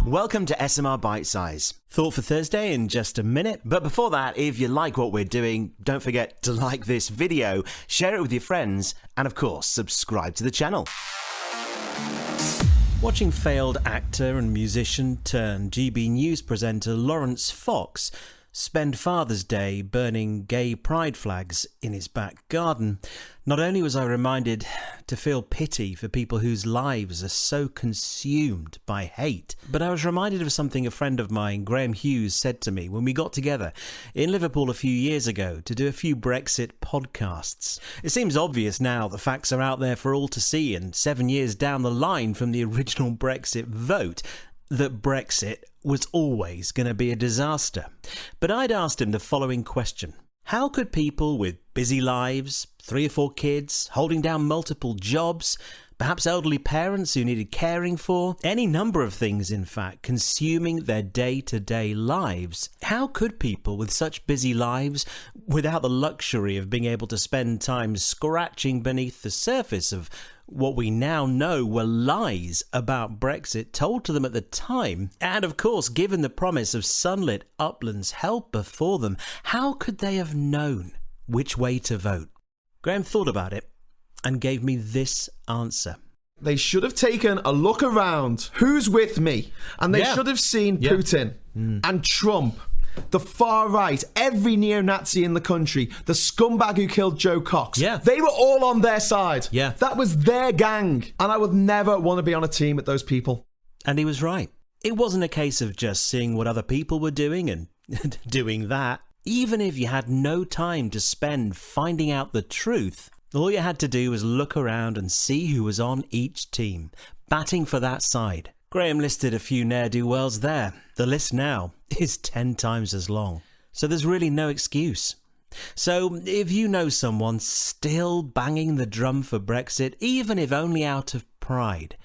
Welcome to SMR Bitesize. Thought for Thursday in just a minute, but before that, if you like what we're doing, don't forget to like this video, share it with your friends, and of course, subscribe to the channel. Watching failed actor and musician turned GB News presenter Lawrence Fox spend Father's Day burning gay pride flags in his back garden, not only was I reminded to feel pity for people whose lives are so consumed by hate, but I was reminded of something a friend of mine, Graham Hughes, said to me when we got together in Liverpool a few years ago to do a few Brexit podcasts. It seems obvious now, the facts are out there for all to see, and 7 years down the line from the original Brexit vote, that Brexit was always going to be a disaster. But I'd asked him the following question. How could people with busy lives, 3 or 4 kids, holding down multiple jobs, perhaps elderly parents who needed caring for, any number of things in fact, consuming their day-to-day lives, how could people with such busy lives, without the luxury of being able to spend time scratching beneath the surface of what we now know were lies about Brexit told to them at the time, and of course given the promise of sunlit uplands held before them, how could they have known which way to vote? Graham thought about it and gave me this answer. They should have taken a look around. Who's with me? And they should have seen Putin and Trump, the far right, every neo-Nazi in the country, the scumbag who killed Joe Cox. They were all on their side. That was their gang. And I would never want to be on a team with those people. And he was right. It wasn't a case of just seeing what other people were doing and doing that. Even if you had no time to spend finding out the truth, all you had to do was look around and see who was on each team, batting for that side. Graham listed a few ne'er-do-wells there. The list now is 10 times as long. So there's really no excuse. So if you know someone still banging the drum for Brexit, even if only out of pride,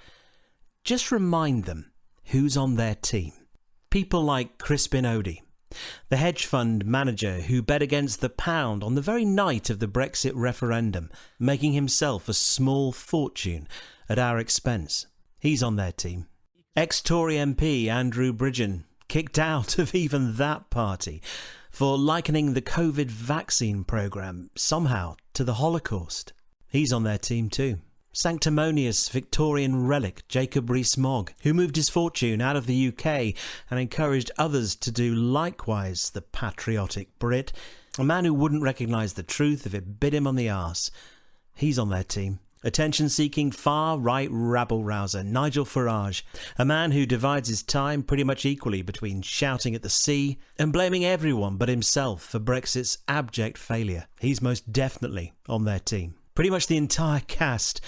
just remind them who's on their team. People like Crispin Odey, the hedge fund manager who bet against the pound on the very night of the Brexit referendum, making himself a small fortune at our expense. He's on their team. Ex-Tory MP Andrew Bridgen, kicked out of even that party for likening the COVID vaccine programme somehow to the Holocaust. He's on their team too. Sanctimonious Victorian relic Jacob Rees-Mogg, who moved his fortune out of the UK and encouraged others to do likewise, the patriotic Brit, a man who wouldn't recognise the truth if it bit him on the arse. He's on their team. Attention-seeking far-right rabble-rouser Nigel Farage, a man who divides his time pretty much equally between shouting at the sea and blaming everyone but himself for Brexit's abject failure. He's most definitely on their team. Pretty much the entire cast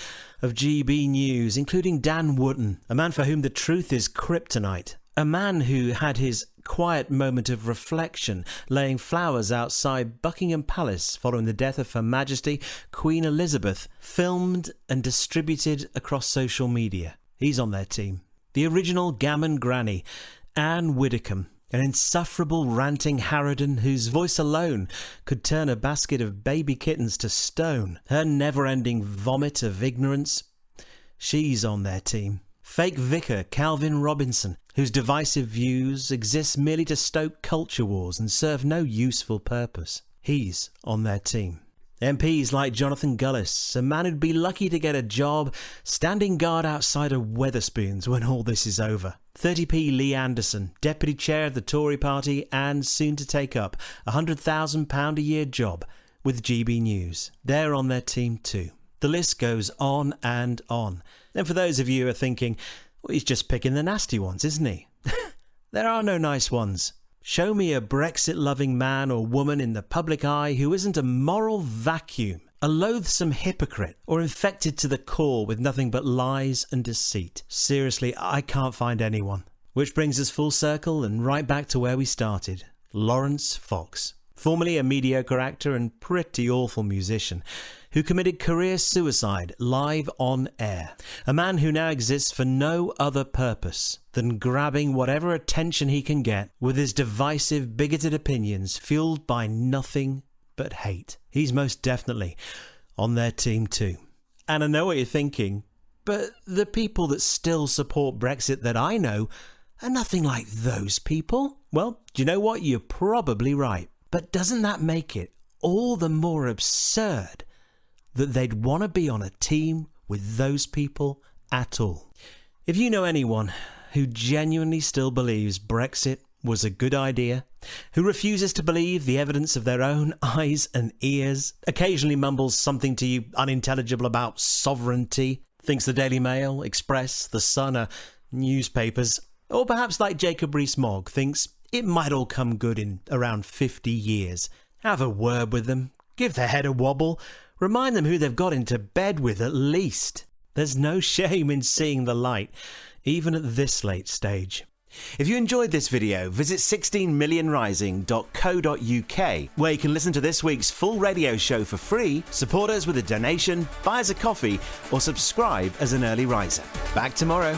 of GB News, including Dan Wootton, a man for whom the truth is kryptonite, a man who had his quiet moment of reflection laying flowers outside Buckingham Palace following the death of Her Majesty Queen Elizabeth, filmed and distributed across social media. He's on their team. The original gammon granny, Anne Widdecombe, an insufferable ranting harridan whose voice alone could turn a basket of baby kittens to stone. Her never-ending vomit of ignorance. She's on their team. Fake vicar Calvin Robinson, whose divisive views exist merely to stoke culture wars and serve no useful purpose. He's on their team. MPs like Jonathan Gullis, a man who'd be lucky to get a job standing guard outside of Wetherspoons when all this is over. 30p Lee Anderson, Deputy Chair of the Tory Party and soon to take up a £100,000 a year job with GB News. They're on their team too. The list goes on and on. And for those of you who are thinking, well, he's just picking the nasty ones, isn't he? There are no nice ones. Show me a Brexit-loving man or woman in the public eye who isn't a moral vacuum, a loathsome hypocrite, or infected to the core with nothing but lies and deceit. Seriously, I can't find anyone. Which brings us full circle and right back to where we started. Lawrence Fox, formerly a mediocre actor and pretty awful musician, who committed career suicide live on air. A man who now exists for no other purpose than grabbing whatever attention he can get with his divisive, bigoted opinions fueled by nothing but hate. He's most definitely on their team too. And I know what you're thinking, but the people that still support Brexit that I know are nothing like those people. Well, do you know what? You're probably right. But doesn't that make it all the more absurd that they'd want to be on a team with those people at all? If you know anyone who genuinely still believes Brexit was a good idea, who refuses to believe the evidence of their own eyes and ears, occasionally mumbles something to you unintelligible about sovereignty, thinks the Daily Mail, Express, The Sun are newspapers, or perhaps like Jacob Rees-Mogg thinks it might all come good in around 50 years, have a word with them, give their head a wobble, remind them who they've got into bed with at least. There's no shame in seeing the light, even at this late stage. If you enjoyed this video, visit 16millionrising.co.uk, where you can listen to this week's full radio show for free, support us with a donation, buy us a coffee, or subscribe as an early riser. Back tomorrow.